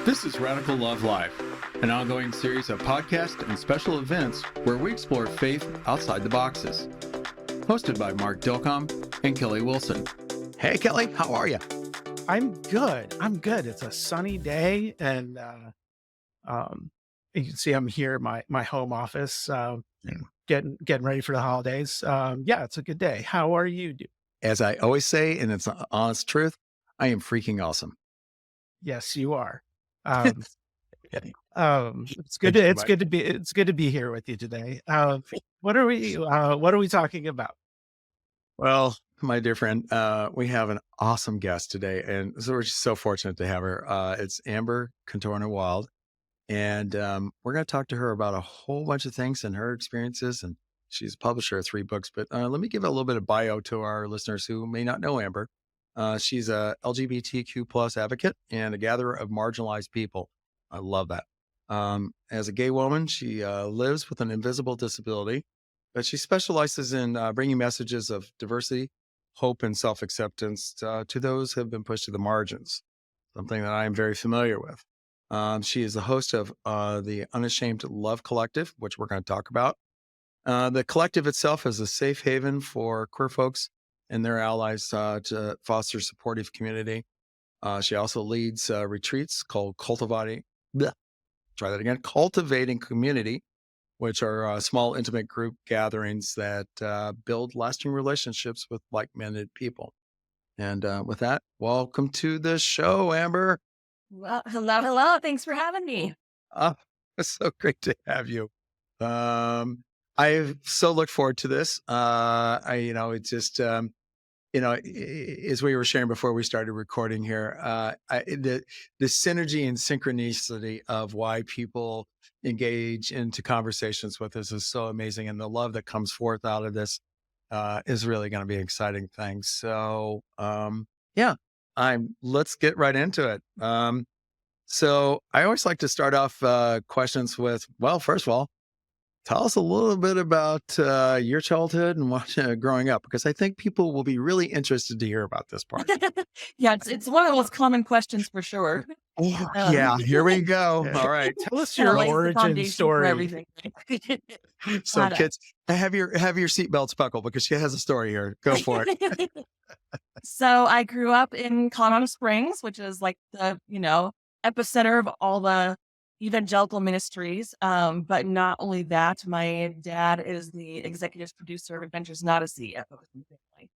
This is Radical Love Live, an ongoing series of podcasts and special events where we explore faith outside the boxes. Hosted by Mark Dilcom and Kelly Wilson. Hey, Kelly, how are you? I'm good. It's a sunny day, and you can see I'm here at my home office, getting ready for the holidays. Yeah, it's a good day. How are you doing? As I always say, and it's the honest truth, I am freaking awesome. Yes, you are. It's good to be here with you today. What are we talking about? Well, my dear friend, we have an awesome guest today, and so we're just so fortunate to have her. It's Amber Cantorna Wylde, and we're going to talk to her about a whole bunch of things and her experiences. And she's a publisher of 3 books. But let me give a little bit of bio to our listeners who may not know Amber. She's a LGBTQ plus advocate and a gatherer of marginalized people. I love that. As a gay woman, she lives with an invisible disability, but she specializes in bringing messages of diversity, hope, and self-acceptance to those who have been pushed to the margins, something that I am very familiar with. She is the host of the Unashamed Love Collective, which we're going to talk about. The collective itself is a safe haven for queer folks and their allies to foster supportive community. She also leads retreats called Cultivating Community, which are small, intimate group gatherings that build lasting relationships with like-minded people. And with that, welcome to the show, Amber. Well, hello. Thanks for having me. It's so great to have you. I so look forward to this. It's just, as we were sharing before we started recording here, the synergy and synchronicity of why people engage into conversations with us is so amazing. And the love that comes forth out of this is really going to be an exciting thing. So, let's get right into it. So I always like to start off questions with, well, first of all, tell us a little bit about your childhood and what growing up, because I think people will be really interested to hear about this part. Yeah, it's one of the most common questions for sure. Here we go. All right. Tell us your origin story. For everything. So kids, have your seatbelts buckled because she has a story here. Go for it. So I grew up in Colorado Springs, which is like the, epicenter of all the evangelical ministries. But not only that, my dad is the executive producer of Adventures in Odyssey at Focusing Family.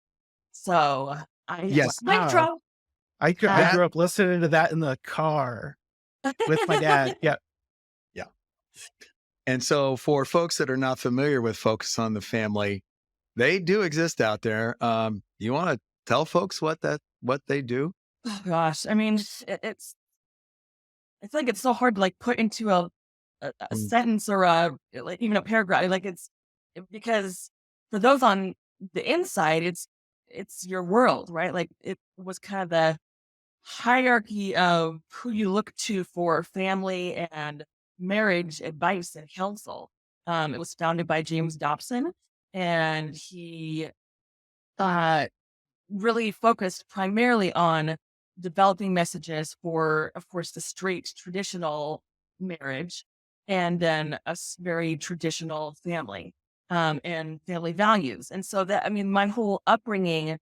So I grew up listening to that in the car with my dad. Yeah. And so for folks that are not familiar with Focus on the Family, they do exist out there. You want to tell folks what they do? Oh gosh. I mean, I feel like it's so hard to put into a sentence or even a paragraph. Because for those on the inside, it's your world, right? Like it was kind of the hierarchy of who you look to for family and marriage advice and counsel. It was founded by James Dobson, and he really focused primarily on developing messages for, of course, the straight traditional marriage, and then a very traditional family and family values. And so my whole upbringing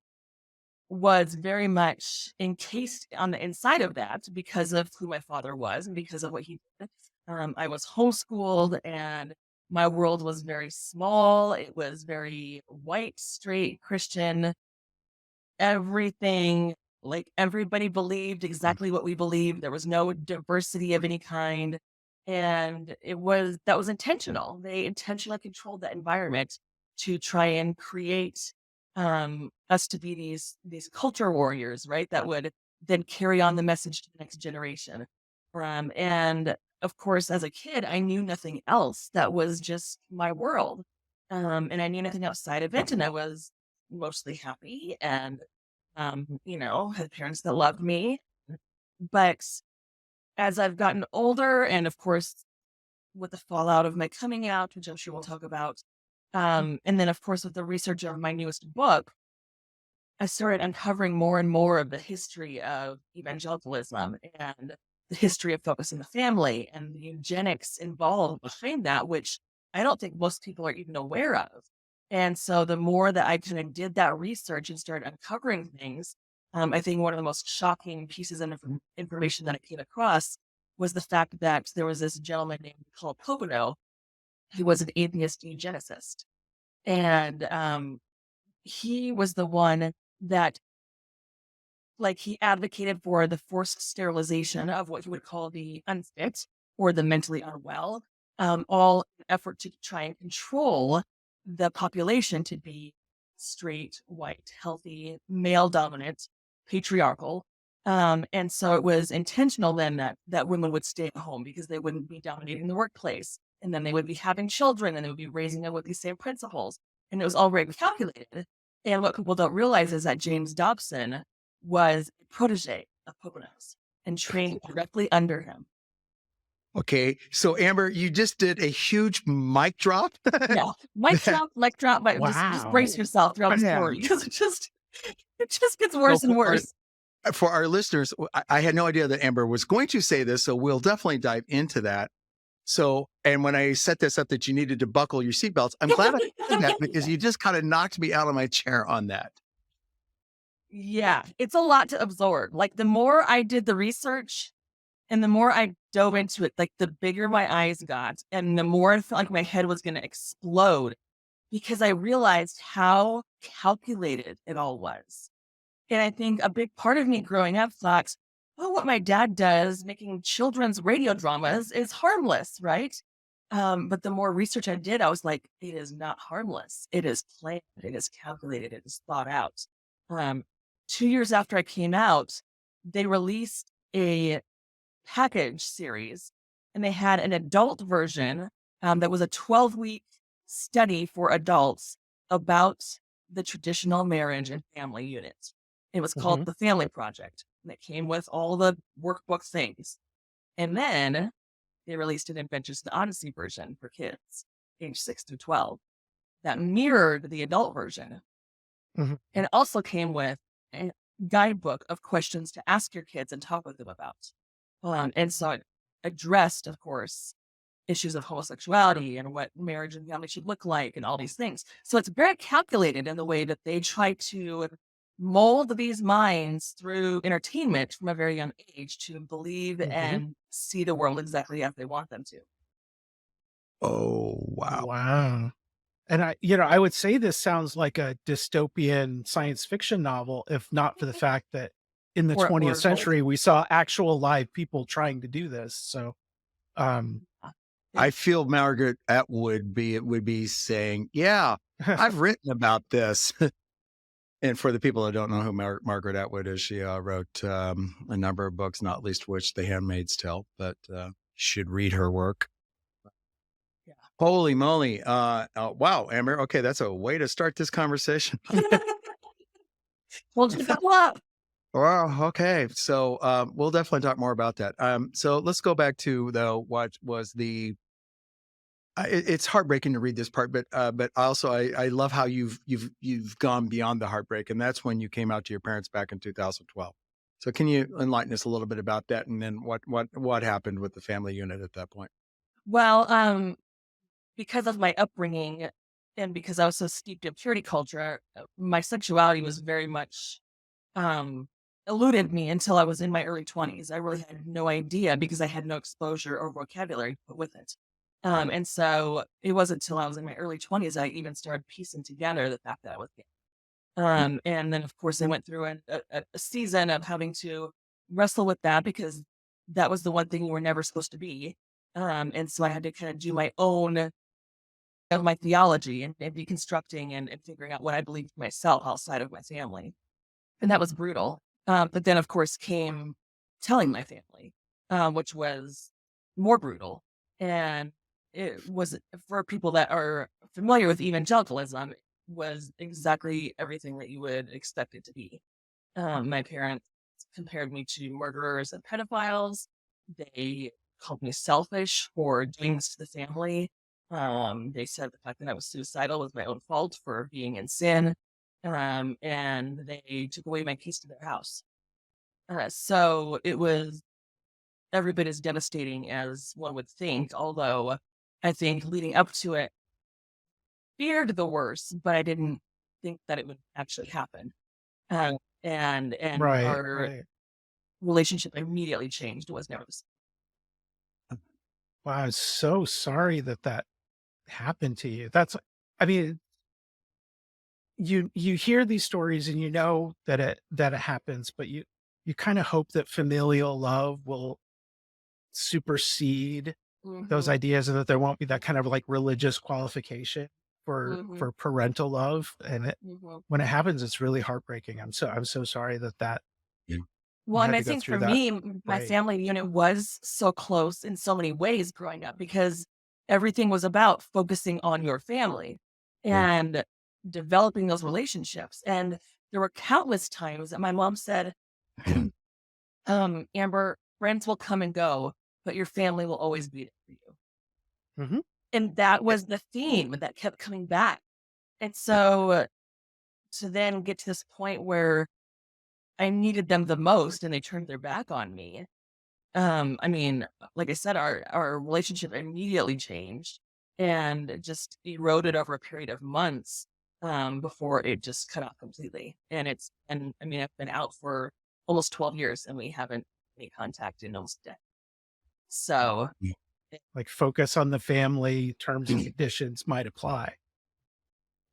was very much encased on the inside of that because of who my father was and because of what he did. I was homeschooled, and my world was very small. It was very white, straight, Christian. Everything, everybody believed exactly what we believed. There was no diversity of any kind. And that was intentional. They intentionally controlled that environment to try and create us to be these culture warriors, right? That would then carry on the message to the next generation. And of course, as a kid, I knew nothing else. That was just my world. And I knew nothing outside of it. And I was mostly happy and, had parents that loved me. But as I've gotten older, and of course, with the fallout of my coming out, which I'm sure we'll talk about, and then of course, with the research of my newest book, I started uncovering more and more of the history of evangelicalism and the history of focus on the family and the eugenics involved behind that, which I don't think most people are even aware of. And so the more that I kind of did that research and started uncovering things, I think one of the most shocking pieces of information that I came across was the fact that there was this gentleman named Paul Pocono who was an atheist eugenicist. And he was the one that, like, he advocated for the forced sterilization of what he would call the unfit or the mentally unwell, all in an effort to try and control the population to be straight, white, healthy, male dominant, patriarchal. And so it was intentional then that women would stay at home because they wouldn't be dominating the workplace. And then they would be having children and they would be raising them with these same principles. And it was all very calculated. And what people don't realize is that James Dobson was a protege of Pocono's and trained directly under him. Okay. So Amber, you just did a huge mic drop. Yeah. Mic drop, but just brace Wow. yourself throughout the Yeah. story because it just gets worse and worse. For our listeners, I had no idea that Amber was going to say this, so we'll definitely dive into that. So, and when I set this up that you needed to buckle your seatbelts, I'm glad I did that because you just kind of knocked me out of my chair on that. Yeah, it's a lot to absorb. Like, the more I did the research and the more I dove into it, like, the bigger my eyes got and the more I felt like my head was going to explode because I realized how calculated it all was. And I think a big part of me growing up thought, oh, what my dad does making children's radio dramas is harmless, right? But the more research I did, I was like, it is not harmless. It is planned. It is calculated. It is thought out. 2 years after I came out, they released a package series and they had an adult version that was a 12-week study for adults about the traditional marriage and family unit. It was called The Family Project, and it came with all the workbook things. And then they released an Adventures in Odyssey version for kids, age 6 through 12, that mirrored the adult version. Mhm. And it also came with a guidebook of questions to ask your kids and talk with them about. And so it addressed, of course, issues of homosexuality and what marriage and family should look like and all these things. So it's very calculated in the way that they try to mold these minds through entertainment from a very young age to believe and see the world exactly as they want them to. Oh, wow. Wow. And I would say this sounds like a dystopian science fiction novel, if not for the fact that in the Or 20th century, we saw actual live people trying to do this. So, I feel Margaret Atwood would be saying, yeah, I've written about this. And for the people that don't know who Margaret Atwood is, she wrote a number of books, not least which The Handmaid's Tale, but you should read her work. Yeah. Holy moly. Wow, Amber. Okay, that's a way to start this conversation. Well, just buckle up. Wow. Okay. So we'll definitely talk more about that. So let's go back to, though, what was the it's heartbreaking to read this part, but also I love how you've gone beyond the heartbreak, and that's when you came out to your parents back in 2012. So can you enlighten us a little bit about that, and then what happened with the family unit at that point? Well, because of my upbringing and because I was so steeped in purity culture, my sexuality was very much eluded me until I was in my early 20s. I really had no idea because I had no exposure or vocabulary to put with it. And so it wasn't until I was in my early 20s I even started piecing together the fact that I was gay. And then, of course, I went through a season of having to wrestle with that because that was the one thing you were never supposed to be. And so I had to kind of do my own of my theology and deconstructing and figuring out what I believed myself outside of my family. And that was brutal. But then, of course, came telling my family, which was more brutal. And it was, for people that are familiar with evangelicalism, was exactly everything that you would expect it to be. My parents compared me to murderers and pedophiles. They called me selfish for doing this to the family. They said the fact that I was suicidal was my own fault for being in sin. And they took away my keys to their house. So it was every bit as devastating as one would think. Although I think leading up to it, feared the worst, but I didn't think that it would actually happen. Uh, and Right, our right. relationship immediately changed. Was never the Wow, I'm so sorry that that happened to you. That's I mean, you hear these stories and you know that it happens, but you kind of hope that familial love will supersede same. those ideas and that there won't be that kind of like religious qualification Hmm. for parental love. And Hmm. when it happens, it's really heartbreaking. I'm so sorry that Yeah. you Well, and had I to go think through for that. me, my Right. family unit was so close in so many ways growing up because everything was about focusing on your family Yeah. and developing those relationships. And there were countless times that my mom said, Amber, friends will come and go, but your family will always be there for you. Hmm. And that was the theme that kept coming back. And so to then get to this point where I needed them the most and they turned their back on me. I mean, like I said, our relationship immediately changed and it just eroded over a period of months before it just cut off completely. And I mean, I've been out for almost 12 years and we haven't any contact in almost a decade. So, it- Like focus on the family terms and conditions might apply.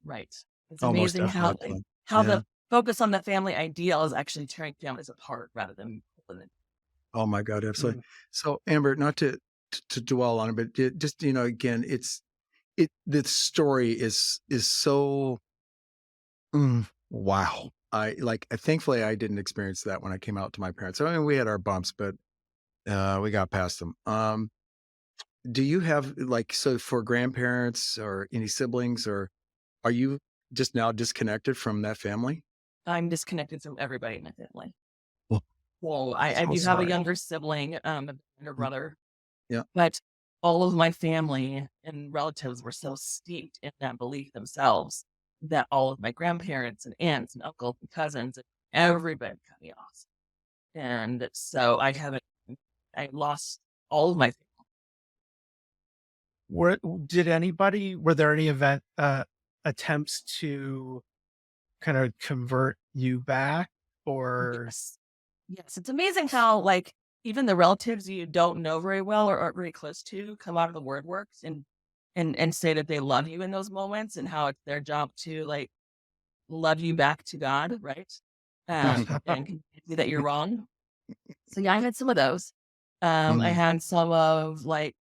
right. It's Almost amazing definitely. how Yeah. the focus on the family ideal is actually tearing families apart rather than pulling it. Oh my God, absolutely. Mm. So Amber, not to dwell on it, but just, again, the story is so wow. Thankfully I didn't experience that when I came out to my parents. I mean, we had our bumps, but we got past them. Do you have so for grandparents or any siblings, or are you just now disconnected from that family? I'm disconnected from everybody in my family. Well, Well, I so do have a sorry. younger sibling, a younger Mm, brother, yeah. but all of my family and relatives were so steeped in that belief themselves that all of my grandparents and aunts and uncles and cousins and everybody cut me off. And so I lost all of my, Were there any attempts to kind of convert you back or yes. Yes. It's amazing how, like, even the relatives you don't know very well or aren't very close to come out of the word works and say that they love you in those moments and how it's their job to like love you back to God, right? And convince you that you're wrong. So yeah, I had some of those. I Mm. had some of like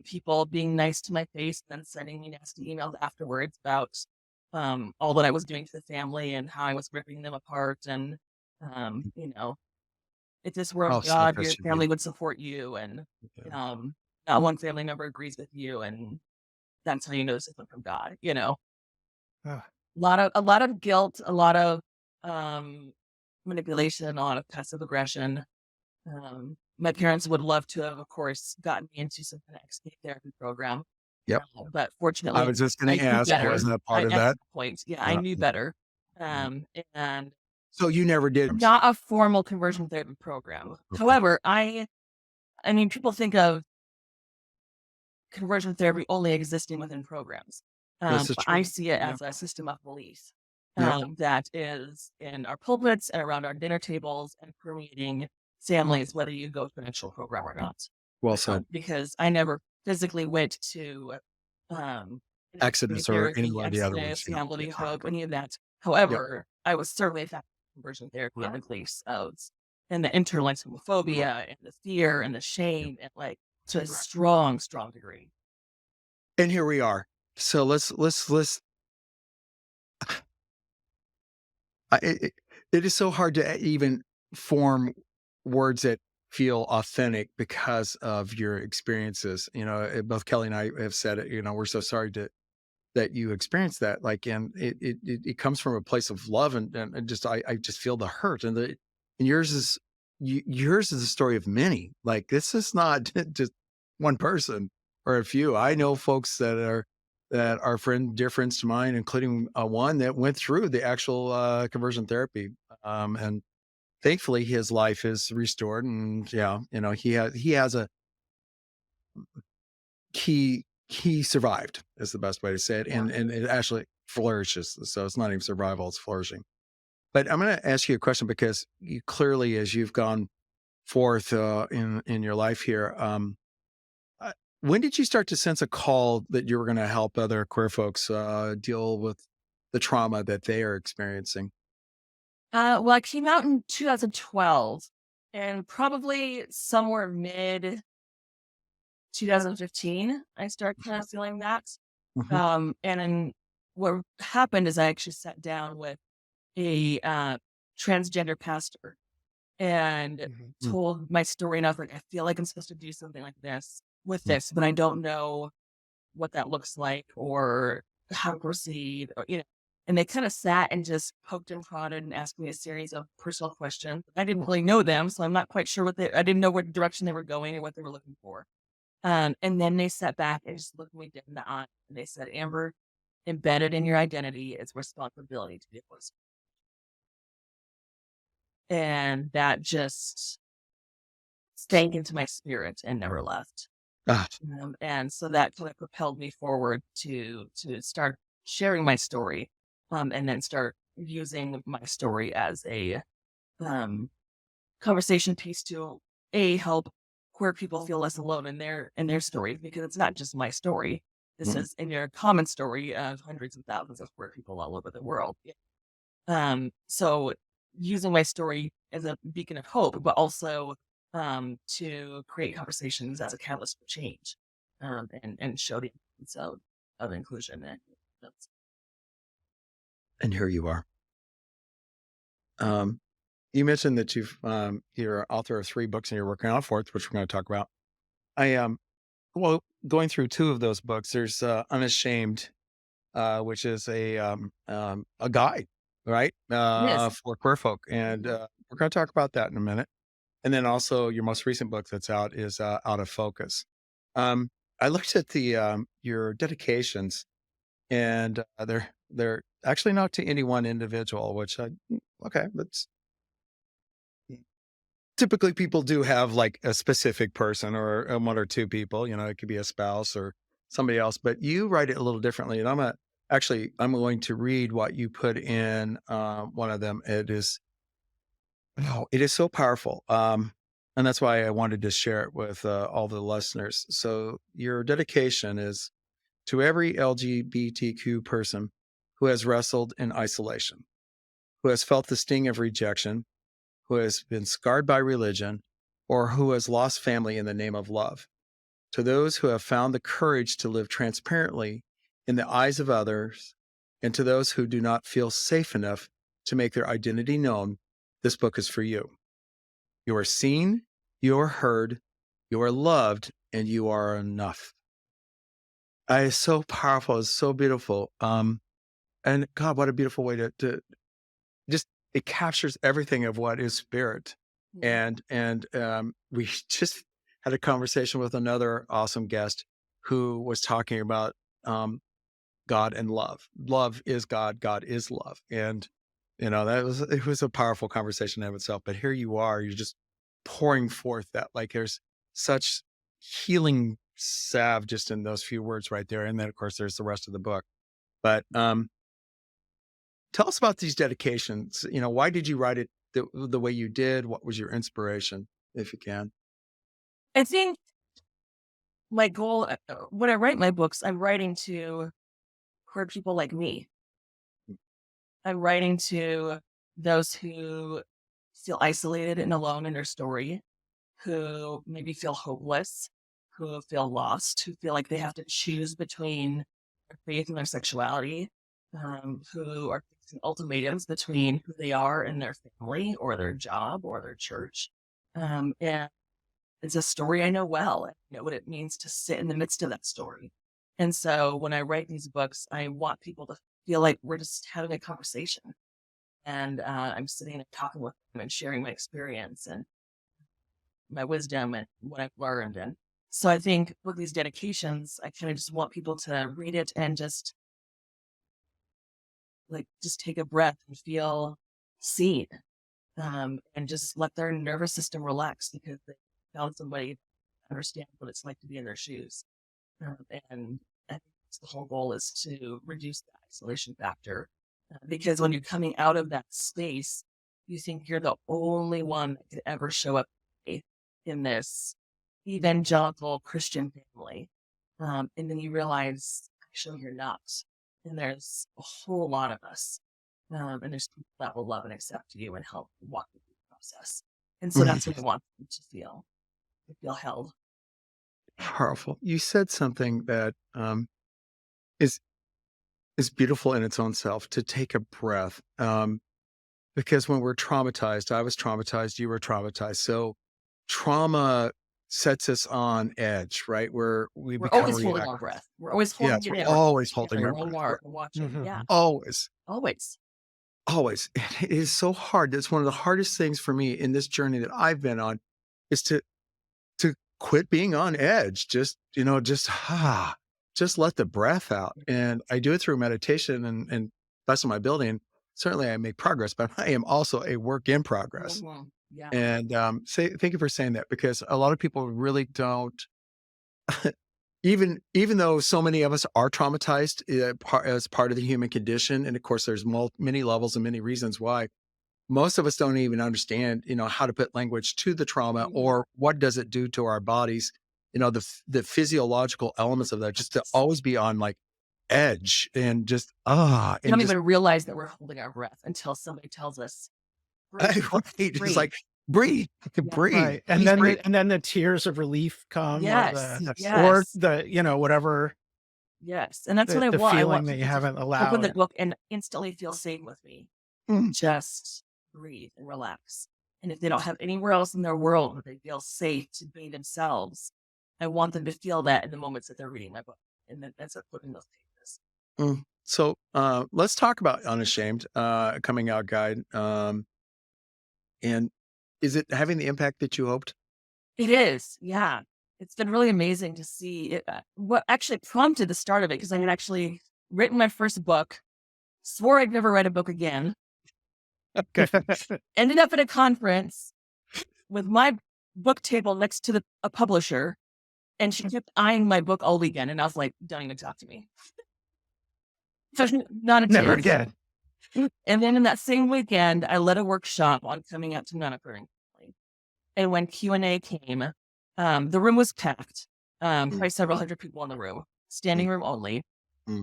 people being nice to my face and then sending me nasty emails afterwards about all that I was doing to the family and how I was ripping them apart and you know, if this were How of God, your selfish of you. family would support you and Yeah. um not one family member agrees with you and that's how you know this isn't from God, you know. Ugh, A lot of guilt, a lot of um manipulation, a lot of passive aggression. My parents would love to have, of course, gotten me into some kind of escape therapy program, Yep. but I fortunately, was just going I to knew ask, better. wasn't that I part of at that? that point, yeah, I Yeah. knew better. Yeah. And So you never did. not a formal conversion therapy program. Okay. However, I mean, people think of conversion therapy only existing within programs. This is But I true. see it Yeah. as a system of belief Yep. that is in our pulpits and around our dinner tables and permeating families, whether you go to an actual program or not. Well said. Because I never physically went to um, escape Exodus or any therapy, one of the other ones. Exodus, Yeah. Family Yeah. Hope, any of that. Yep. However, I was certainly affected by conversion therapy in the place of and the internal homophobia and the fear and the Yep. shame and like to a strong, strong degree. And here we are. So let's it is so hard to even form words that feel authentic because of your experiences. Both Kelly and I have said it. We're so sorry that you experienced that. And it comes from a place of love, and just I just feel the hurt, and yours is a story of many. Like, this is not just one person or a few. I know folks that are dear friends to mine, including one that went through the actual conversion therapy. And thankfully his life is restored, and yeah, he has a he survived is the best way to say it, Yeah. and it actually flourishes. So it's not even survival; it's flourishing. But I'm going to ask you a question because you clearly, as you've gone forth in your life here, uh, when did you start to sense a call that you were going to help other queer folks deal with the trauma that they are experiencing? Well, I came out in 2012, and probably somewhere mid 2015, I started kind of feeling that. Hmm. And then what happened is I actually sat down with a transgender pastor and Mhm. told my story. And I was like, I feel like I'm supposed to do something like this with this, but I don't know what that looks like or how to proceed, or, And they kind of sat and just poked and prodded and asked me a series of personal questions. I didn't really know them, so I'm not quite sure I didn't know what direction they were going or what they were looking for. And then they sat back and just looked me dead in the eye and they said, Amber, embedded in your identity is responsibility to deal with. And that just sank into my spirit and never left. Ah, And so that kind of propelled me forward to start sharing my story, and then start using my story as a um, conversation piece to help queer people feel less alone in their stories, because it's not just my story. This mm, is in your common story of hundreds of thousands of queer people all over the world. So using my story as a beacon of hope, but also to create conversations as a catalyst for change, and show the importance of inclusion. And that's, and here you are. Um, you mentioned that you're author of 3 books and you're working on a fourth, which we're going to talk about. I well, going through 2 of those books, there's Unashamed, which is a guide, right, yes, for queer folk, and we're going to talk about that in a minute. And then also your most recent book that's out is Out of Focus. Um, I looked at your dedications, and they're actually not to any one individual, which okay, that's typically people do have like a specific person or 1 or 2 people. It could be a spouse or somebody else, but you write it a little differently. And I'm going to read what you put in one of them. It is so powerful. And that's why I wanted to share it with all the listeners. So your dedication is to every LGBTQ person who has wrestled in isolation, who has felt the sting of rejection, who has been scarred by religion, or who has lost family in the name of love. To those who have found the courage to live transparently in the eyes of others, and to those who do not feel safe enough to make their identity known, this book is for you. You are seen, you are heard, you are loved, and you are enough. It's so powerful. It's so beautiful. And God, what a beautiful way to just it captures everything of what is spirit. mhm, And we just had a conversation with another awesome guest who was talking about um, God and love. Love is God. God is love. And it was a powerful conversation in of itself. But here you are, you're just pouring forth that like there's such healing salve just in those few words right there. And then of course there's the rest of the book. But tell us about these dedications. Why did you write it the way you did? What was your inspiration, if you can? I think my goal when I write my books, I'm writing to queer people like me. I'm writing to those who feel isolated and alone in their story, who maybe feel hopeless, who feel lost, who feel like they have to choose between their faith and their sexuality, who are facing ultimatums between who they are and their family or their job or their church. And it's a story I know well. I know what it means to sit in the midst of that story. And so when I write these books, I want people to feel like we're just having a conversation, and I'm sitting and talking with them and sharing my experience and my wisdom and what I've learned. And so I think with these dedications, I kind of just want people to read it and just take a breath and feel seen. and just let their nervous system relax because they found somebody that understands what it's like to be in their shoes. And I think the whole goal is to reduce the isolation factor. Because when you're coming out of that space, you think you're the only one that could ever show up in this evangelical Christian family. And then you realize, actually, you're not. And there's a whole lot of us. And there's people that will love and accept you and help walk you through the process. And so that's what I want them to feel held. Powerful. You said something that is is beautiful in its own self, to take a breath. Because when we're traumatized, I was traumatized, you were traumatized. So trauma sets us on edge, right? Where we We're become always holding our reactive. breath. We're always Yes, holding it we're in. always holding our We're breath. We're watching. Yeah, always, always. always. It is so hard. That's one of the hardest things for me in this journey that I've been on, is to quit being on edge. Just let the breath out. And I do it through meditation and that's my building. Certainly I make progress, but I am also a work in progress. Yeah. And thank you for saying that, because a lot of people really don't, even though so many of us are traumatized as part of the human condition. And of course, there's many levels and many reasons why. Most of us don't even understand, how to put language to the trauma, or what does it do to our bodies, the physiological elements of that, just to always be on like edge and just, We don't and just, even realize that we're holding our breath until somebody tells us, breathe, right, just breathe. like breathe, breathe, Right. And please then breathe. and then the tears of relief come, Yes, Yes. or yes, the, whatever yes. And that's what I the want. I feeling want that you people to haven't open the allowed. book and instantly feel safe with me. Mm. Just breathe and relax. And if they don't have anywhere else in their world where they feel safe to be themselves, I want them to feel that in the moments that they're reading my book. And that's what putting those pages. So let's talk about Unashamed, coming out guide. And is it having the impact that you hoped? It is, yeah. It's been really amazing to see it, what actually prompted the start of it, because I had actually written my first book, swore I'd never write a book again, Okay. ended up at a conference with my book table next to a publisher, and she kept eyeing my book all weekend, and I was like, don't even talk to me. Not a Never chance. again. And then in that same weekend, I led a workshop on coming out to non-affirming. And when Q&A came, the room was packed, probably several hundred people in the room, standing room only.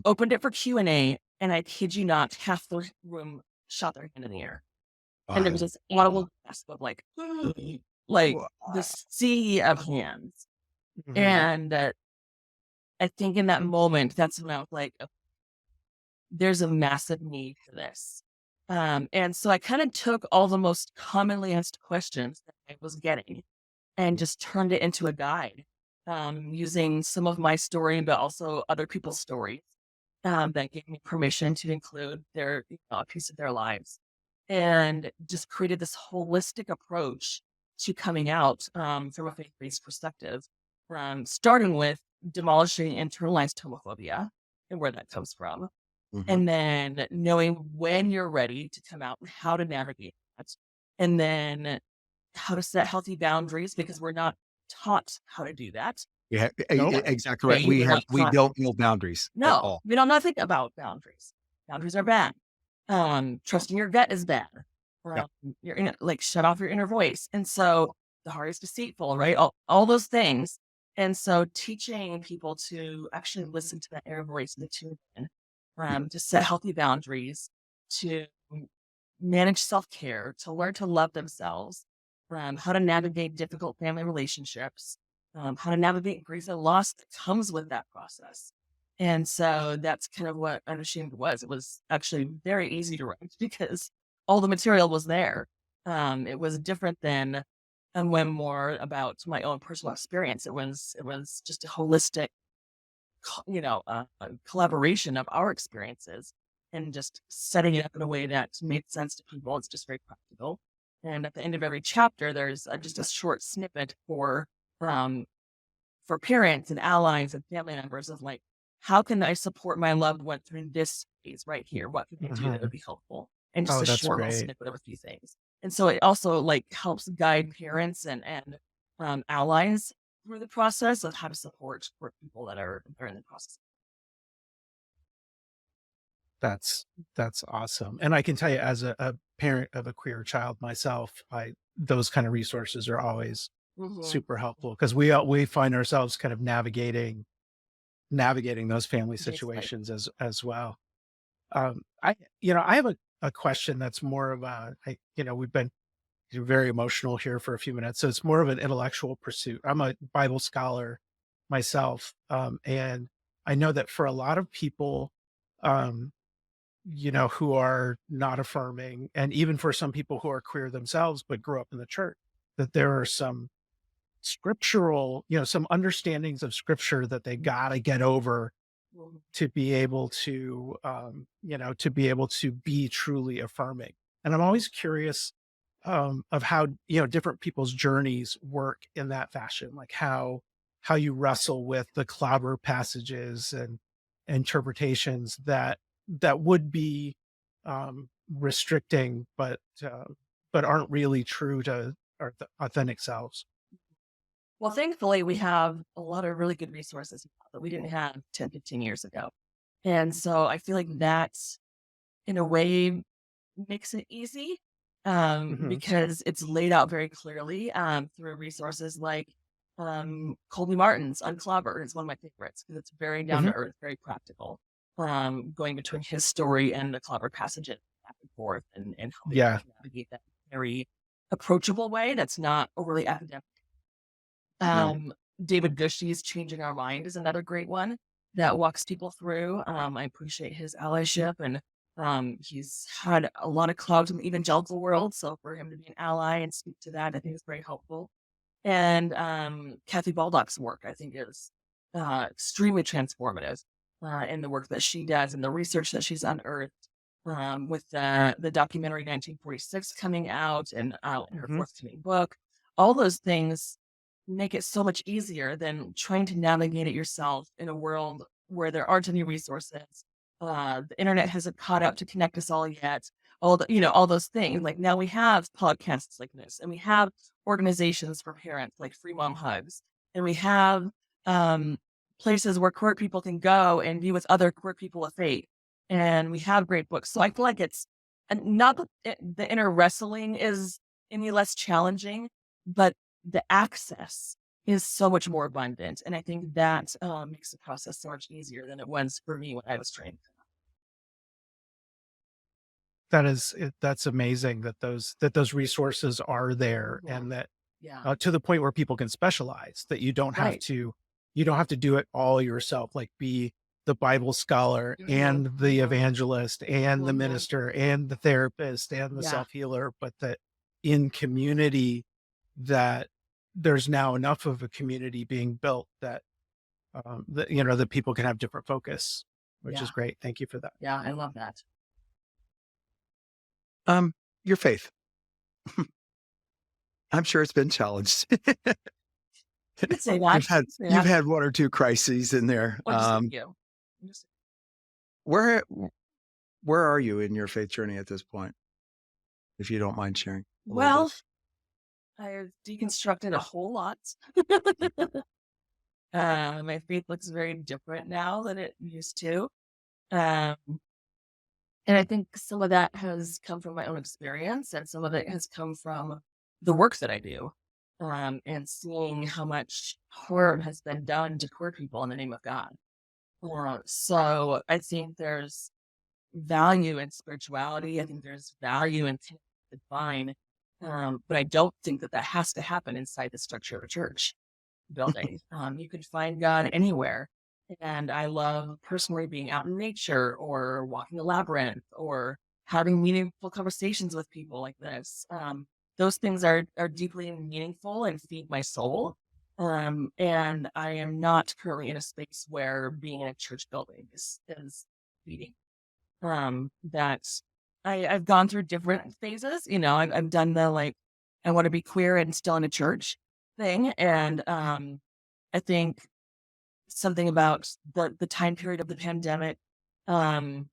Opened it for Q&A, and I kid you not, half the room shot their hand in the air. And there was this audible gasp of like the sea of hands. And I think in that moment, that's when I was like, okay, there's a massive need for this. And so I kind of took all the most commonly asked questions that I was getting and just turned it into a guide, using some of my story, but also other people's stories, that gave me permission to include a piece of their lives, and just created this holistic approach to coming out, from a faith-based perspective, starting with demolishing internalized homophobia and where that comes from. And then knowing when you're ready to come out and how to navigate that. And then how to set healthy boundaries, because we're not taught how to do that. Yeah, Nope. exactly right. We're not We taught. don't know boundaries at No, all. we know nothing about boundaries. Boundaries are bad. Trusting your gut is bad. Yeah. Shut off your inner voice. And so the heart is deceitful, right? All those things. And so teaching people to actually listen to that inner voice and to tune in, to set healthy boundaries, to manage self-care, to learn to love themselves, how to navigate difficult family relationships, how to navigate grief and loss that comes with that process. And so that's kind of what Unashamed was. It was actually very easy to write because all the material was there. It was different than a memoir about my own personal experience. It was just a holistic, collaboration of our experiences, and just setting it up in a way that made sense to people. It's just very practical. And at the end of every chapter, there's just a short snippet for parents and allies and family members of like, how can I support my loved one through this phase right here? What can I do that would be helpful? And just Oh, a that's short little great. snippet of a few things. And so it also like helps guide parents and allies through the process of how to support for people that are in the process. That's that's awesome. And I can tell you as a parent of a queer child myself, I those kind of resources are always Mm-hmm. super helpful because we find ourselves kind of navigating those family Basically. situations as well. I have a question that's more of we've been very emotional here for a few minutes, so it's more of an intellectual pursuit. I'm a Bible scholar myself, and I know that for a lot of people, um, who are not affirming, and even for some people who are queer themselves but grew up in the church, that there are some scriptural, some understandings of scripture that they gotta get over Mhm. to be able to, to be able to be truly affirming. And I'm always curious of how different people's journeys work in that fashion, like how you wrestle with the clobber passages and interpretations that would be restricting, but aren't really true to our authentic selves. Well, thankfully, we have a lot of really good resources now that we didn't have 10, 15 years ago. And so I feel like that, in a way, makes it easy Hmm. because it's laid out very clearly through resources like Colby Martin's Unclobbered is one of my favorites because it's very down Hmm. to earth, very practical, going between his story and the clobber passage back and forth and helping Yeah. people navigate that very approachable way that's not overly academic. Yeah. um, David Gushie's Changing Our Mind is another great one that walks people through. I appreciate his allyship and he's had a lot of clout in the evangelical world. So for him to be an ally and speak to that, I think is very helpful. And Kathy Baldock's work, I think, is extremely transformative in the work that she does and the research that she's unearthed with the documentary 1946 coming out and her Hmm. forthcoming book. All those things make it so much easier than trying to navigate it yourself in a world where there aren't any resources. The internet hasn't caught up to connect us all yet. All those things. Like now we have podcasts like this, and we have organizations for parents like Free Mom Hugs, and we have um, places where queer people can go and be with other queer people of faith, and we have great books. So I feel like it's and not that the inner wrestling is any less challenging, but the access is so much more abundant. And I think that makes the process so much easier than it was for me when I was trained. That's amazing that those resources are there, Mhm. and that Yeah. to the point where people can specialize, that Right. you don't have to do it all yourself, like be the Bible scholar Hmm. and the Hmm. evangelist and the Hmm. minister and the therapist and the Yeah. self-healer, but that in community, that there's now enough of a community being built that that people can have different focus, which is Yeah. great. Thank you for that. Yeah. I love that. Um, your faith. I'm sure it's been challenged. You could say that. You've had You could say you've that. had one or two crises in there. Well, just like you. Just- Where where are you in your faith journey at this point, if you don't mind sharing a little bit? Well, I've deconstructed a whole lot. My faith looks very different now than it used to. Um, And I think some of that has come from my own experience, and some of it has come from the work that I do, and seeing how much harm has been done to queer people in the name of God. So I think there's value in spirituality. I think there's value in the divine, but I don't think that that has to happen inside the structure of a church building. You could find God anywhere. And I love personally being out in nature or walking a labyrinth or having meaningful conversations with people like this. Those things are deeply meaningful and feed my soul. And I am not currently in a space where being in a church building is feeding. That I've gone through different phases. I've done the like, I want to be queer and still in a church thing. And I think something about the time period of the pandemic. Um,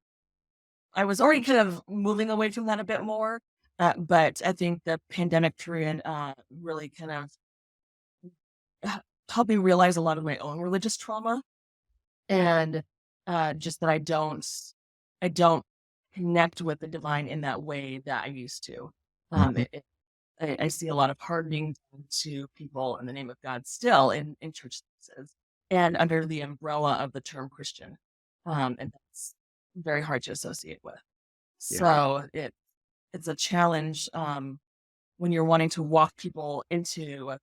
I was already kind of moving away from that a bit more, But I think the pandemic period really kind of helped me realize a lot of my own religious trauma, and just that I don't connect with the divine in that way that I used to. Mhm. I see a lot of hardening done to people in the name of God still in church spaces and under the umbrella of the term Christian. And that's very hard to associate with. Yeah. So it's a challenge when you're wanting to walk people into a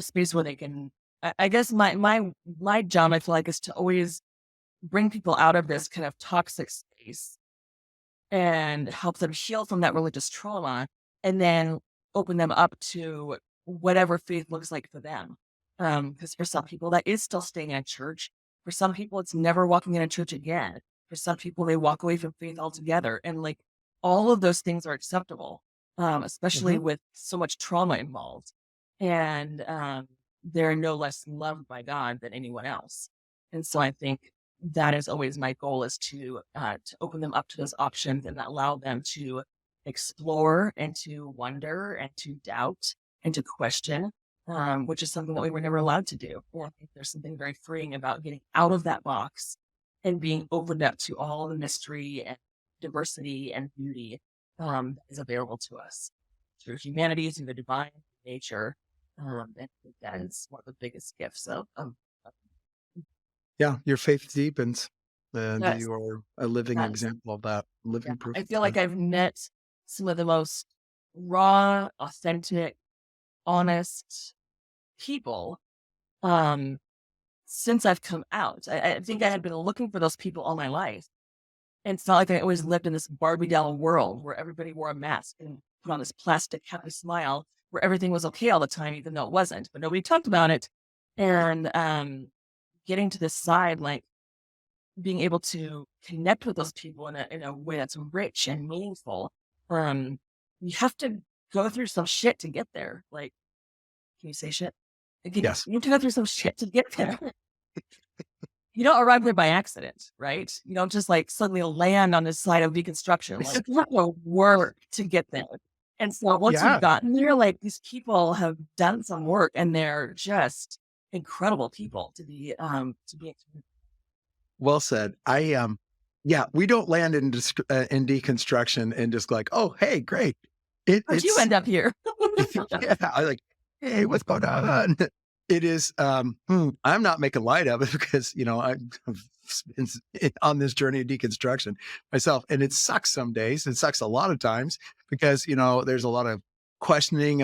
space where they can. I guess my job, I feel like, is to always bring people out of this kind of toxic space and help them heal from that religious trauma, and then open them up to whatever faith looks like for them. Because for some people, that is still staying in a church. For some people, it's never walking in a church again. For some people, they walk away from faith altogether. And like all of those things are acceptable, especially Mhm. with so much trauma involved. And they're no less loved by God than anyone else. And so I think that is always my goal, is to open them up to those options and allow them to explore and to wonder and to doubt and to question, which is something that we were never allowed to do. Or I think there's something very freeing about getting out of that box and being opened up to all the mystery and diversity and beauty that is available to us through humanity, through the divine nature. And I think that is one of the biggest gifts of Yeah, your faith deepens, and yes, you are a living yes. example of that, Yeah, living proof I of feel that. like I've met some of the most raw, authentic, honest people um, since I've come out. I think I had been looking for those people all my life. And it's not like I always lived in this Barbie doll world where everybody wore a mask and put on this plastic happy smile where everything was okay all the time, even though it wasn't. But nobody talked about it. And getting to this side, like being able to connect with those people in a way that's rich and meaningful. Um, you have to go through some shit to get there. Like, can you say shit? Yes. You have to go through some shit to get there. You don't arrive there by accident, right? You don't just like suddenly land on this side of deconstruction. Like you have to work to get there. And so once you've Yeah. gotten there, like these people have done some work and they're just incredible people to be. Well said. Yeah, we don't land in deconstruction and just like, "Oh, hey, great." How'd you It's end up here? yeah, I like, "Hey, what's going on?" It is, I'm not making light of it because, I've been on this journey of deconstruction myself, and it sucks some days. It sucks a lot of times because, there's a lot of questioning,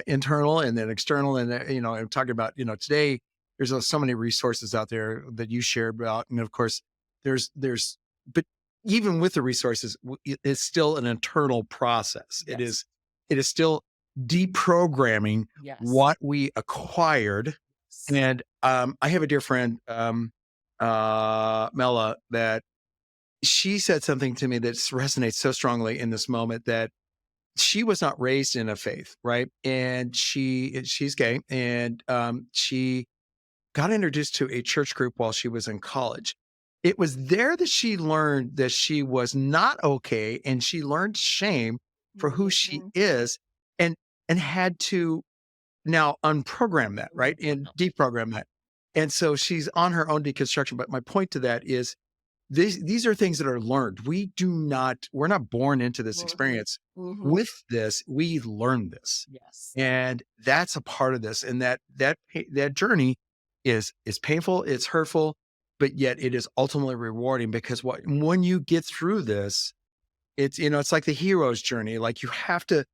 internal and then external. And, I'm talking about, today there's so many resources out there that you shared about. And of course, but even with the resources, it's still an internal process. It Yes. is still deprogramming Yes. what we acquired. And I have a dear friend, Mela, that she said something to me that resonates so strongly in this moment, that she was not raised in a faith, right? And she's gay, and she got introduced to a church group while she was in college. It was there that she learned that she was not okay, and she learned shame for who she Mhm. is, and had to now unprogram that, right? And deprogram that. And so she's on her own deconstruction. But my point to that is these are things that are learned. We're not born into this Mhm. experience Mhm. with this. We learn this. Yes. And that's a part of this. And that journey is painful, it's hurtful, but yet it is ultimately rewarding, because when you get through this, it's like the hero's journey. Like you have to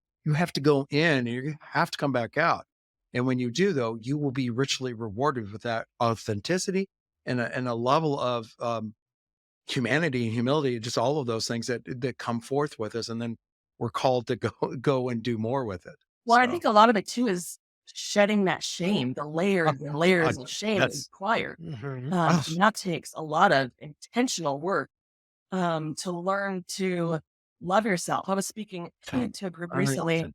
go in and you have to come back out. And when you do, though, you will be richly rewarded with that authenticity and a level of humanity and humility, just all of those things that come forth with us. And then we're called to go and do more with it. Well, I So think a lot of it too is shedding that shame, the oh, layers and God, layers of shame that you yes. acquire. Mhm. Oh, And that takes a lot of intentional work to learn to love yourself. I was speaking to a group recently, 100%.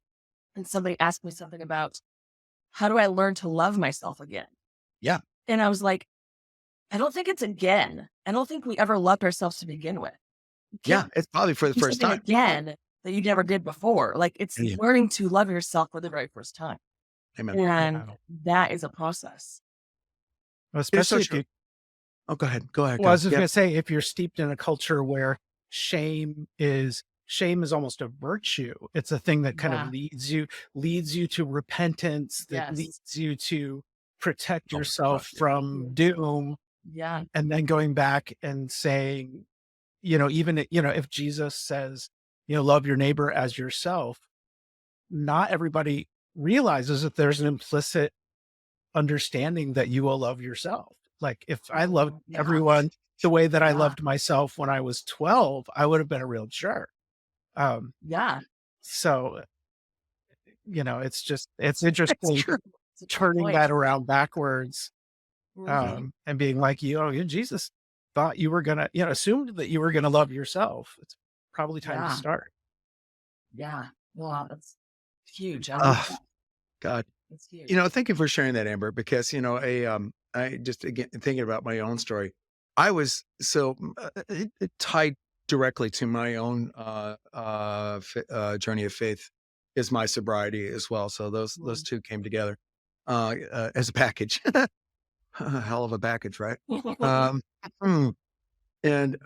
and somebody asked me something about how do I learn to love myself again? Yeah. And I was like, I don't think it's again. I don't think we ever loved ourselves to begin with. You Yeah. can't It's probably for the do first something time. again that you never did before. Like it's Yeah. learning to love yourself for the very first time. Amen. And Wow. that is a process. Well, It is so especially if true. you, Oh, go ahead. Go ahead. well, I Go. was just Yeah. gonna say, if you're steeped in a culture where shame is almost a virtue. It's a thing that kind of Yeah. leads you to repentance, that Yes. leads you to protect Oh my yourself gosh. Yeah. from doom, Yeah. and then going back and saying, if Jesus says, love your neighbor as yourself, not everybody realizes that there's an implicit understanding that you will love yourself. Like if I loved Yeah. everyone the way that I Yeah. loved myself when I was 12, I would have been a real jerk. Um, Yeah. so, it's That's interesting true. It's a good turning point. that around backwards, Mhm. and being like, Jesus thought you were gonna, assumed that you were gonna love yourself. It's probably time to Yeah. start. Yeah. Wow. That's huge. I love Oh that. God. It's huge. Thank you for sharing that, Amber, because I just again thinking about my own story. I was it tied directly to my own journey of faith is my sobriety as well. So those Mm. two came together as a package. Hell of a package, right? Um, mm, and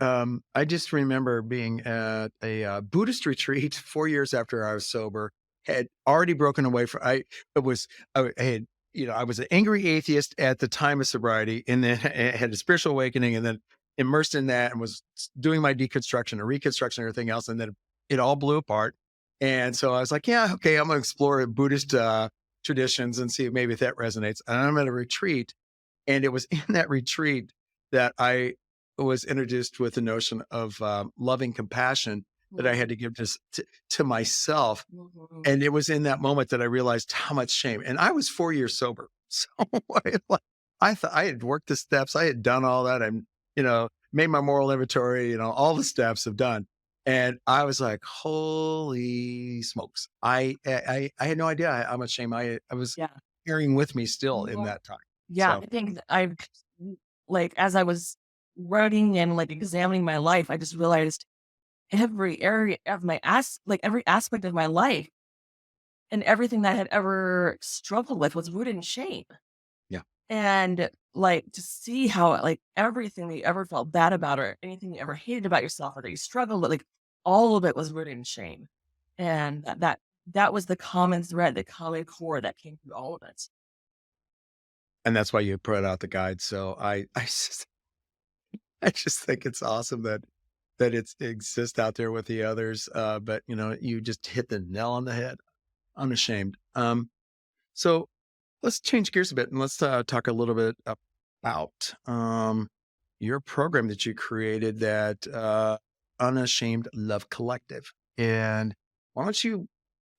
I just remember being at a Buddhist retreat 4 years after I was sober. Had already broken away from. It was I had I was an angry atheist at the time of sobriety, and then I had a spiritual awakening, and then immersed in that, and was doing my deconstruction and reconstruction and everything else, and then it all blew apart. And so I was like, yeah, okay, I'm gonna explore Buddhist traditions and see if maybe if that resonates. And I'm at a retreat, and it was in that retreat that I was introduced with the notion of loving compassion that I had Mhm. to give to myself. Mhm. And it was in that moment that I realized how much shame. And I was 4 years sober. So I thought I had worked the steps. I had done all that. And, made my moral inventory, all the steps have done. And I was like, holy smokes. I had no idea how much shame I was Yeah. carrying with me still in Mhm. that time. Yeah. So I think that like, as I was writing and like examining my life, I just realized every area of like every aspect of my life and everything that I had ever struggled with was rooted in shame. yeah. And like to see how like everything that you ever felt bad about or anything you ever hated about yourself or that you struggled with, like all of it was rooted in shame. And that was the common thread, the common core that came through all of it. And that's why you put out the guide. So I just think it's awesome that it exists out there with the others. But you just hit the nail on the head. Unashamed. So let's change gears a bit and let's talk a little bit about your program that you created, that Unashamed Love Collective. And why don't you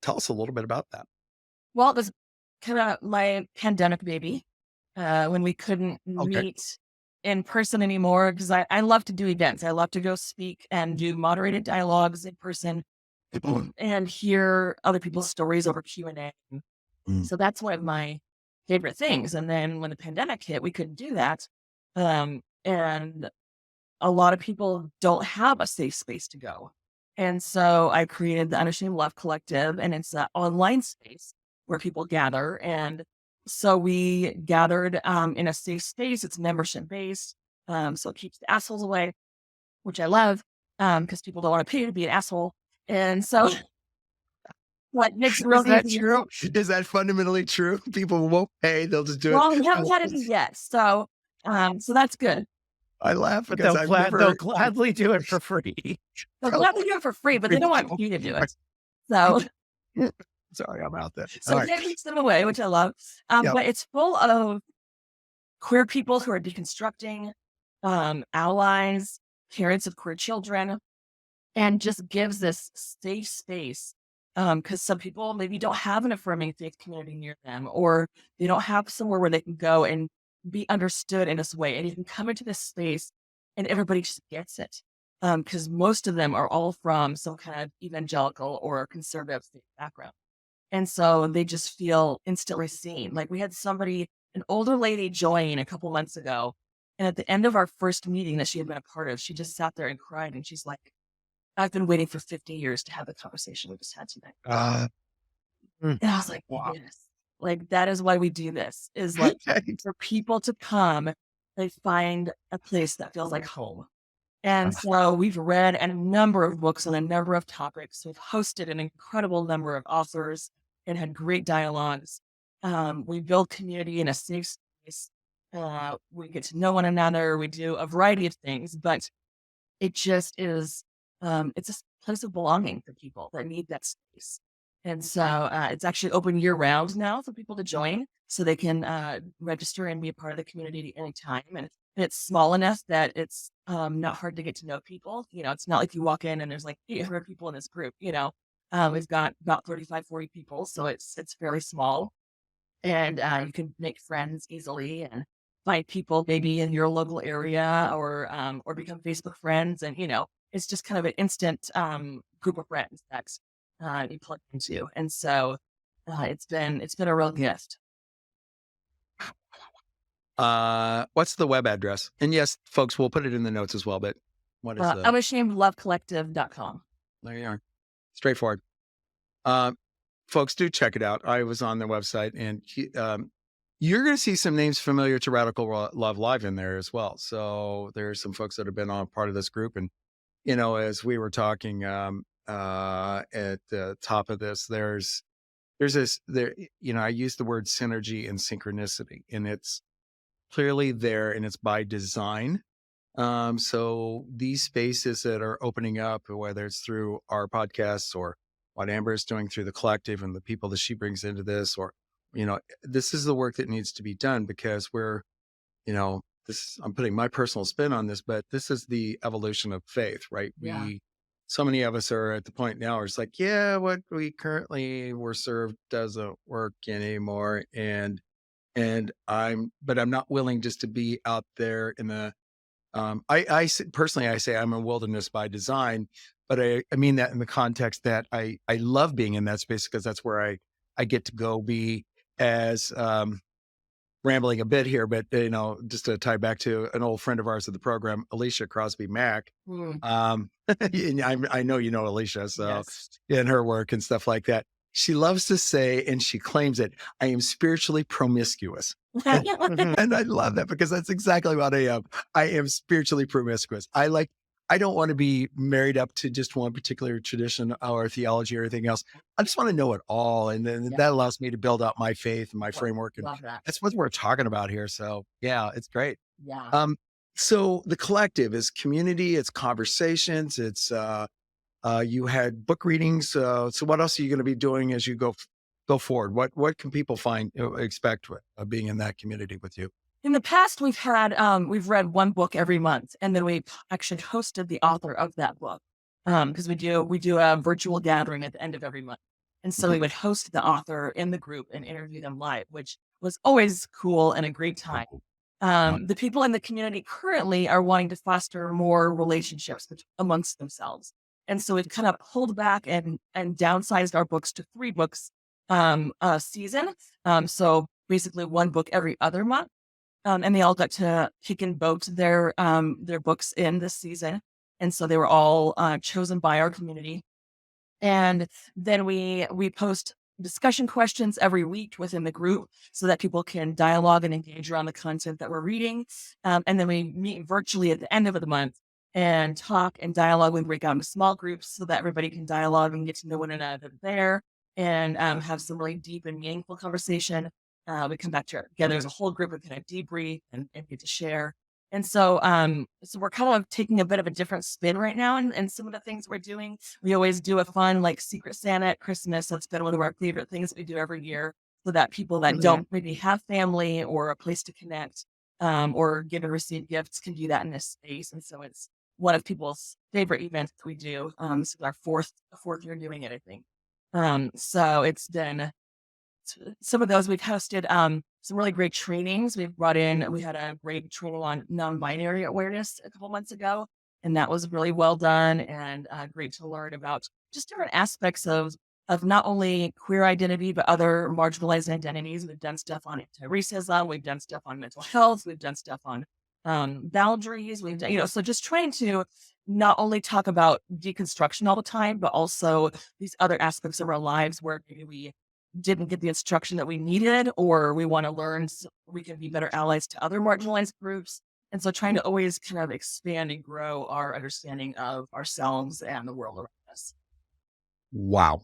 tell us a little bit about that? Well, it was kind of my pandemic baby when we couldn't Okay. meet in person anymore because I love to do events. I love to go speak and do moderated dialogues in person and hear other people's stories over Q&A. Mm. So that's one of my favorite things. And then when the pandemic hit, we couldn't do that. And a lot of people don't have a safe space to go. And so I created the Unashamed Love Collective, and it's an online space where people gather. And so we gathered in a safe space. It's membership based. So it keeps the assholes away, which I love because people don't want to pay to be an asshole. And so what makes it real Is that easy. true? Is that fundamentally true? People won't pay; they'll just do it. Well, we haven't had any yet. So that's good. I laugh But because I've they'll never. gladly do it for free. They'll gladly do it for free, but they don't want me to do it. So Sorry, I'm out there. So All it right. keeps them away, which I love. Yep. But it's full of queer people who are deconstructing, allies, parents of queer children, and just gives this safe space. Because some people maybe don't have an affirming faith community near them, or they don't have somewhere where they can go and be understood in this way. And you can come into this space and everybody just gets it. Because most of them are all from some kind of evangelical or conservative faith background. And so they just feel instantly seen. Like we had an older lady join a couple months ago. And at the end of our first meeting that she had been a part of, she just sat there and cried. And she's like, I've been waiting for 50 years to have the conversation we just had tonight. Uh, And I was like, wow. yes, like that is why we do this, is like for people to come, they find a place that feels like home. And so we've read a number of books on a number of topics. We've hosted an incredible number of authors and had great dialogues. We build community in a safe space. We get to know one another. We do a variety of things, but it just is, it's a place of belonging for people that need that space. And so it's actually open year round now for people to join, so they can register and be a part of the community at any time. And it's small enough that it's not hard to get to know people. You know, it's not like you walk in and there's like 800 people in this group. You know, we've got about 35, 40 people, so it's fairly small, and you can make friends easily and find people maybe in your local area, or become Facebook friends. And, you know, it's just kind of an instant group of friends that you plug into. And so it's been a real gift. What's the web address? And yes, folks, we'll put it in the notes as well, but what is the, UnashamedLoveCollective.com. there you are. Straightforward. Folks, do check it out. I was on their website, and you're going to see some names familiar to Radical Love Live in there as well. So there's some folks that have been on part of this group. And, you know, as we were talking at the top of this, there's this, you know, I use the word synergy and synchronicity, and it's clearly there, and it's by design. So these spaces that are opening up, whether it's through our podcasts or what Amber is doing through the collective and the people that she brings into this, or, you know, this is the work that needs to be done, because we're, you know, I'm putting my personal spin on this, but this is the evolution of faith, right? Yeah. So many of us are at the point now where it's like, yeah, what we currently were served doesn't work anymore. And I'm not willing just to be out there in the, personally, I say I'm a wilderness by design, but I mean that in the context that I love being in that space, because that's where I get to go be as, rambling a bit here, but, you know, just to tie back to an old friend of ours of the program, Alicia Crosby Mack. And I know, you know, Alicia, so Yes. in her work and stuff like that, she loves to say, and she claims it, I am spiritually promiscuous. And I love that, because that's exactly what I am. I am spiritually promiscuous. I don't want to be married up to just one particular tradition or theology or anything else. I just want to know it all. And then that allows me to build out my faith and my framework. And Love that. that's what we're talking about here. So yeah, it's great. Yeah. So the collective is community, it's conversations, it's, you had book readings. So what else are you going to be doing as you go forward? What can people expect with being in that community with you? In the past, we've read one book every month, and then we've actually hosted the author of that book. Because we do a virtual gathering at the end of every month. And so we would host the author in the group and interview them live, which was always cool and a great time. The people in the community currently are wanting to foster more relationships amongst themselves. And so we've kind of pulled back and downsized our books to 3 books a season. So basically one book every other month. And they all got to pick and vote their books in this season. And so they were all chosen by our community. And then we post discussion questions every week within the group, so that people can dialogue and engage around the content that we're reading. And then we meet virtually at the end of the month and talk and dialogue. We break out into small groups so that everybody can dialogue and get to know one another there, and have some really deep and meaningful conversation. We come back together as a whole group and kind of debrief and get to share. And so, so we're kind of taking a bit of a different spin right now. And some of the things we're doing, we always do a fun, like, Secret Santa at Christmas. That's been one of our favorite things that we do every year, so that people that don't maybe have family or a place to connect, or give and receive gifts, can do that in this space. And so it's one of people's favorite events that we do. So it's our fourth year doing it, I think. So it's been some of those. We've hosted some really great trainings. We had a great training on non-binary awareness a couple months ago, and that was really well done and great to learn about just different aspects of not only queer identity, but other marginalized identities. We've done stuff on anti-racism. We've done stuff on mental health. We've done stuff on boundaries. We've done, so just trying to not only talk about deconstruction all the time, but also these other aspects of our lives where maybe we didn't get the instruction that we needed, or we want to learn so we can be better allies to other marginalized groups. And so trying to always kind of expand and grow our understanding of ourselves and the world around us. Wow.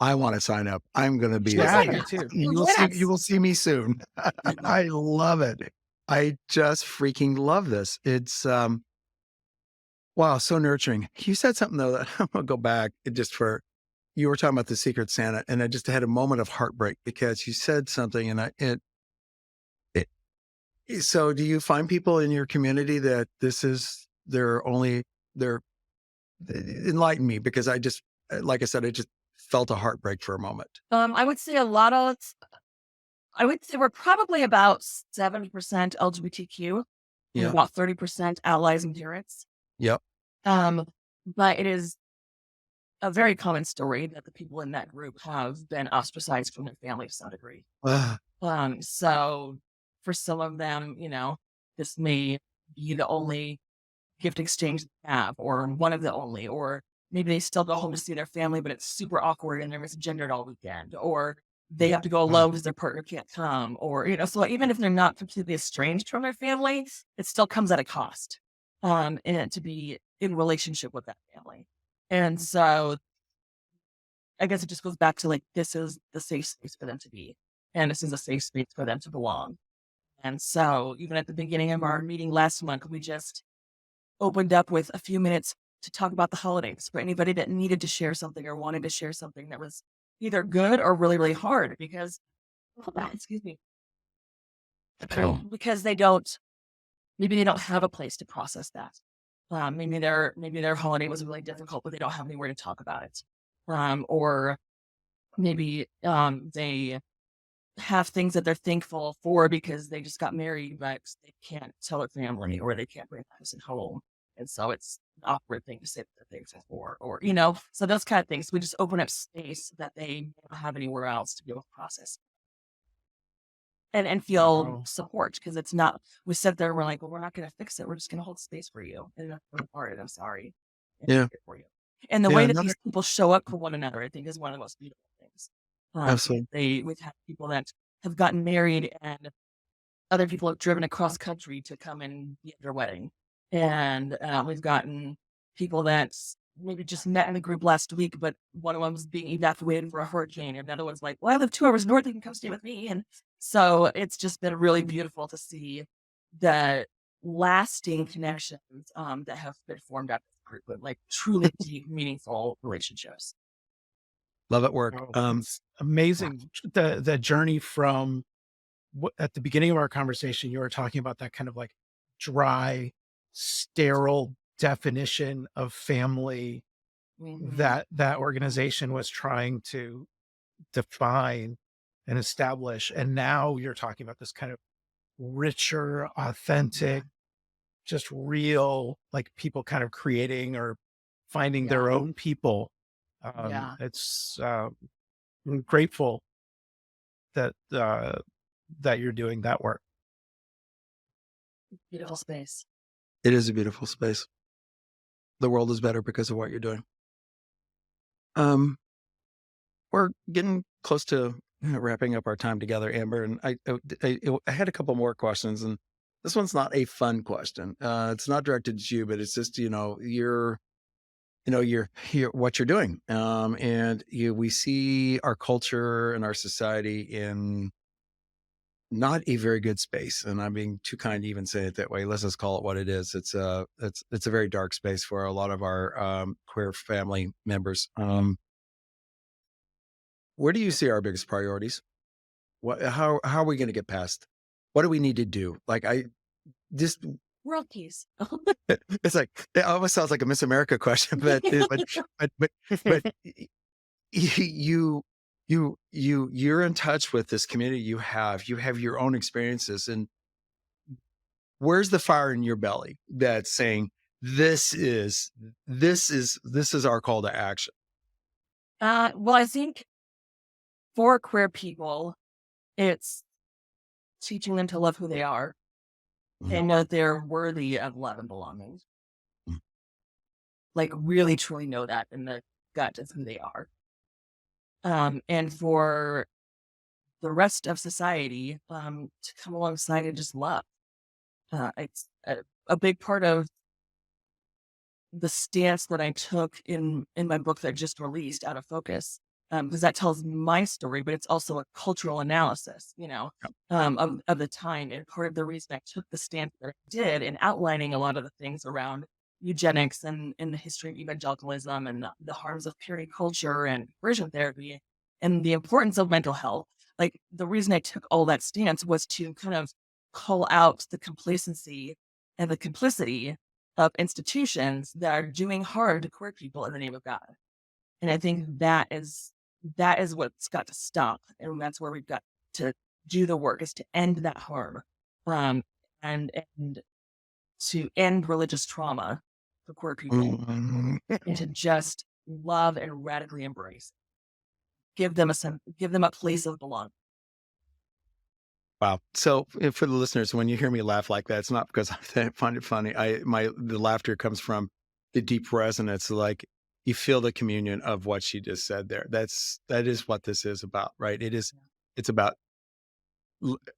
I want to sign up. I'm going to be Sure. a Yeah, I Sign do up. too. you Yes. will see me soon. I love it. I just freaking love this. It's wow, so nurturing. You said something though that I'm gonna go back just for you were talking about the Secret Santa, and I just had a moment of heartbreak because you said something, and it so do you find people in your community that this is their only their enlighten me because I just like I said, I just felt a heartbreak for a moment. I would say I would say we're probably about 70% LGBTQ and Yeah. about 30% allies and parents. Yep. Um, but it is a very common story that the people in that group have been ostracized from their family to some degree. Ah, So for some of them, this may be the only gift exchange they have, or one of the only, or maybe they still go home to see their family, but it's super awkward and they're misgendered all weekend, or they have to go ah, alone because their partner can't come, or, so even if they're not completely estranged from their family, it still comes at a cost, and to be in relationship with that family. And so I guess it just goes back to like, this is the safe space for them to be, and this is a safe space for them to belong. And so even at the beginning of our meeting last month, we just opened up with a few minutes to talk about the holidays for anybody that needed to share something or wanted to share something that was either good or really, really hard because, excuse me, because maybe they don't have a place to process that. Maybe their holiday was really difficult, but they don't have anywhere to talk about it. Or maybe they have things that they're thankful for because they just got married, but they can't tell their family or they can't bring the person home. And so it's an awkward thing to say that they're thankful for, or, so those kind of things. We just open up space that they don't have anywhere else to be able to process and feel Wow. support. Cause it's not, we sit there and we're like, well, we're not going to fix it. We're just going to hold space for you. And I'm sorry. And yeah. for you. And the Yeah. way that Another these people show up for one another, I think is one of the most beautiful things. absolutely. We've had people that have gotten married and other people have driven across country to come and be at their wedding. And we've gotten people that maybe just met in the group last week, but one of them was being evacuated for a hurricane. And another one's like, well, I live 2 hours north, they can come stay with me. And so it's just been really beautiful to see the lasting connections that have been formed out of this group, but like truly deep, meaningful relationships. Love at work. Oh, it's amazing. The journey from at the beginning of our conversation, you were talking about that kind of like dry, sterile definition of family Mhm. that organization was trying to define and establish. And now you're talking about this kind of richer, authentic, just real, like people kind of creating or finding Yeah. their own people. Yeah. It's I'm grateful that that you're doing that work. Beautiful space. It is a beautiful space. The world is better because of what you're doing. We're getting close to wrapping up our time together, Amber, and I had a couple more questions, and this one's not a fun question. It's not directed at you, but it's just you're what you're doing, and we see our culture and our society in not a very good space, and I'm being too kind to even say it that way. Let's just call it what it is. It's a very dark space for a lot of our queer family members. Where do you see our biggest priorities? How are we going to get past? What do we need to do? Like I just World peace. it's like it almost sounds like a Miss America question, but you you're in touch with this community. You have your own experiences, and where's the fire in your belly that's saying this is our call to action? Well, I think for queer people, it's teaching them to love who they are Mhm. and know that they're worthy of love and belonging. Mm. Like really truly know that in the gut of who they are. And for the rest of society to come alongside and just love. It's a big part of the stance that I took in my book that I just released, Out of Focus, because that tells my story, but it's also a cultural analysis, Yep. of the time. And part of the reason I took the stance that I did in outlining a lot of the things around eugenics and the history of evangelicalism and the harms of culture and conversion therapy and the importance of mental health. Like the reason I took all that stance was to kind of call out the complacency and the complicity of institutions that are doing harm to queer people in the name of God. And I think that is what's got to stop. And that's where we've got to do the work is to end that harm. Um, and to end religious trauma for queer people Mhm. and to just love and radically embrace. Give them a place of belonging. Wow. So for the listeners, when you hear me laugh like that, it's not because I find it funny. The laughter comes from the deep resonance. Like you feel the communion of what she just said there. That is what this is about, right? It's about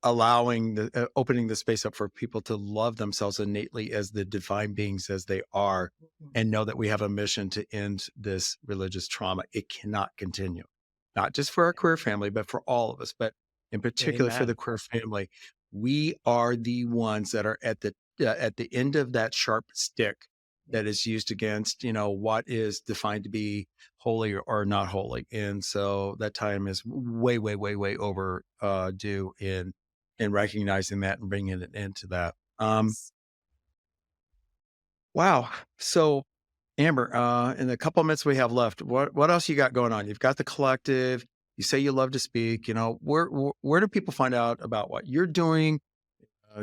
allowing opening the space up for people to love themselves innately as the divine beings as they are, Mhm. and know that we have a mission to end this religious trauma. It cannot continue, not just for our queer family, but for all of us, but in particular for the Amen. queer family. We are the ones that are at the end of that sharp stick that is used against, what is defined to be holy or not holy. And so that time is way, way, way, way over due in recognizing that and bringing it into that. Yes. Wow. So Amber, in the couple minutes we have left, what else you got going on? You've got the collective. You say you love to speak. Where do people find out about what you're doing?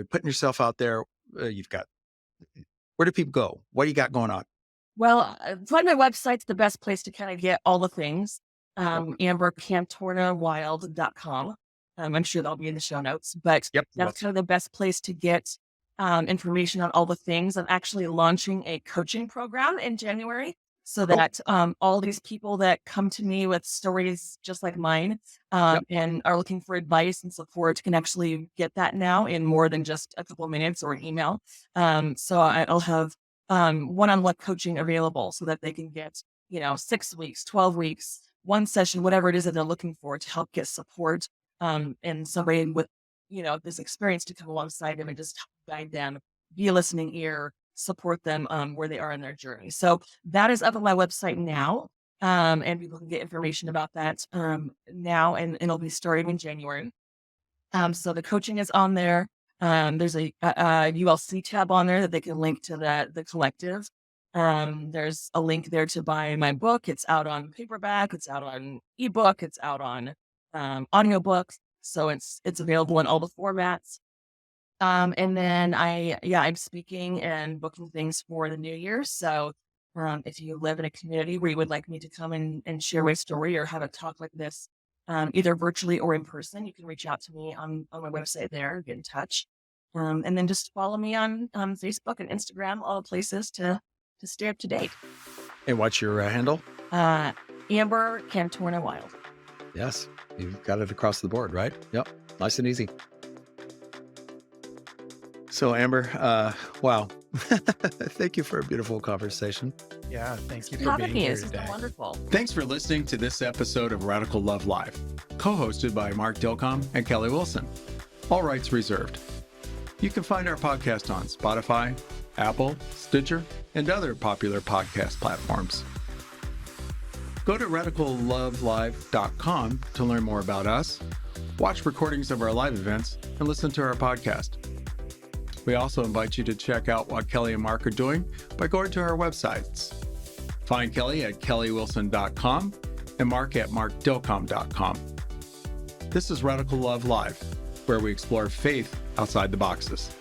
Putting yourself out there. You've got Where do people go? What do you got going on? Well, find my website's the best place to kind of get all the things. Yep. AmberCantornaWylde.com. I'm sure that'll be in the show notes, but Yep. Well, that's kind of the best place to get information on all the things. I'm actually launching a coaching program in January so cool. that all these people that come to me with stories just like mine Yep. and are looking for advice and support can actually get that now in more than just a couple of minutes or an email. So I'll have one-on-one coaching available so that they can get, 6 weeks, 12 weeks, one session, whatever it is that they're looking for to help get support and somebody with, this experience to come alongside them and just help guide them, be a listening ear, support them where they are in their journey. So that is up on my website now. And people can get information about that now, and it'll be starting in January. So the coaching is on there. There's a ULC tab on there that they can link to the collective. There's a link there to buy my book. It's out on paperback. It's out on ebook. It's out on audiobooks. So it's available in all the formats. And then I'm speaking and booking things for the new year. So if you live in a community where you would like me to come and share my story or have a talk like this, either virtually or in person, you can reach out to me on my website there, get in touch. And then just follow me on Facebook and Instagram, all the places to stay up to date. And what's your handle? Amber Cantorna Wylde. Yes. You've got it across the board, right? Yep. Nice and easy. So Amber, wow. Thank you for a beautiful conversation. Yeah, thank you Thanks for for having being me. here This has been today. wonderful. Thanks for listening to this episode of Radical Love Live, co-hosted by Mark Dilcom and Kelly Wilson. All rights reserved. You can find our podcast on Spotify, Apple, Stitcher, and other popular podcast platforms. Go to radicallovelive.com to learn more about us, watch recordings of our live events, and listen to our podcast. We also invite you to check out what Kelly and Mark are doing by going to our websites. Find Kelly at kellywilson.com and Mark at markdilcom.com. This is Radical Love Live, where we explore faith outside the boxes.